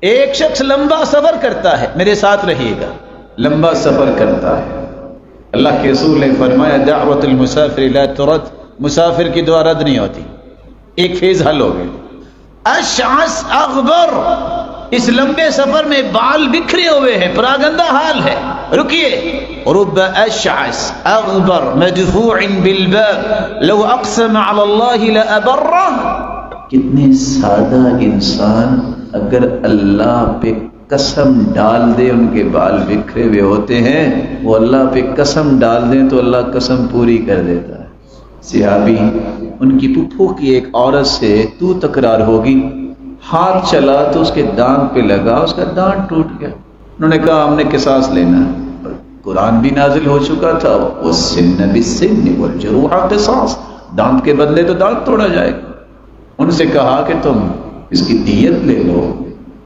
ایک شخص لمبا سفر کرتا ہے، میرے ساتھ رہیے گا، لمبا سفر کرتا ہے، اللہ کے رسول نے فرمایا دعوت المسافر لا ترد، مسافر کی دعا رد نہیں ہوتی۔ ایک فیز حل ہو گئی۔ اشعث اغبر، اس لمبے سفر میں بال بکھرے ہوئے ہیں، پراگندہ حال ہے، رکیے۔ رب اشعث اغبر مدفوع بالباب لو اقسم على الله لابره، کتنے سادہ انسان اگر اللہ پہ قسم ڈال دے، ان کے بال بکھرے ہوئے ہوتے ہیں، وہ اللہ پہ قسم ڈال دیں تو اللہ قسم پوری کر دیتا ہے۔ صحابی ان کی پھپھو کی ایک عورت سے تو تکرار ہوگی، ہاتھ چلا تو اس کے دانت پہ لگا، اس کا دانت ٹوٹ گیا۔ انہوں نے کہا ہم نے قصاص لینا ہے، قرآن بھی نازل ہو چکا تھا، والسن بالسن والجروح قصاص، دانت کے بدلے تو دانت توڑا جائے گا۔ ان سے کہا کہ تم اس کی دیت لے لو،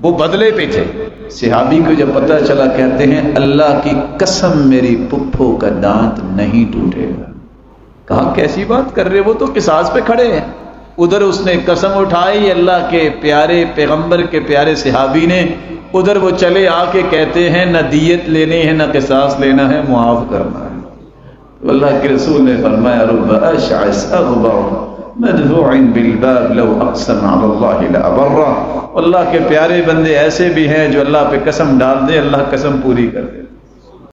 وہ بدلے پہ تھے۔ صحابی کو جب پتہ چلا کہتے ہیں اللہ کی قسم میری پھپھو کا دانت نہیں ٹوٹے گا۔ کہا کیسی بات کر رہے، وہ تو قصاص پہ کھڑے ہیں۔ ادھر اس نے قسم اٹھائی اللہ کے پیارے پیغمبر کے پیارے صحابی نے، ادھر وہ چلے آ کے کہتے ہیں نہ دیت لینی ہے نہ قصاص لینا ہے، معاف کرنا ہے۔ تو اللہ کے رسول نے فرمایا رب اشعث اغبر مدفوع بالباب لو اقسم على الله لابره، اللہ کے پیارے بندے ایسے بھی ہیں جو اللہ پہ قسم ڈال دیں اللہ قسم پوری کر دے۔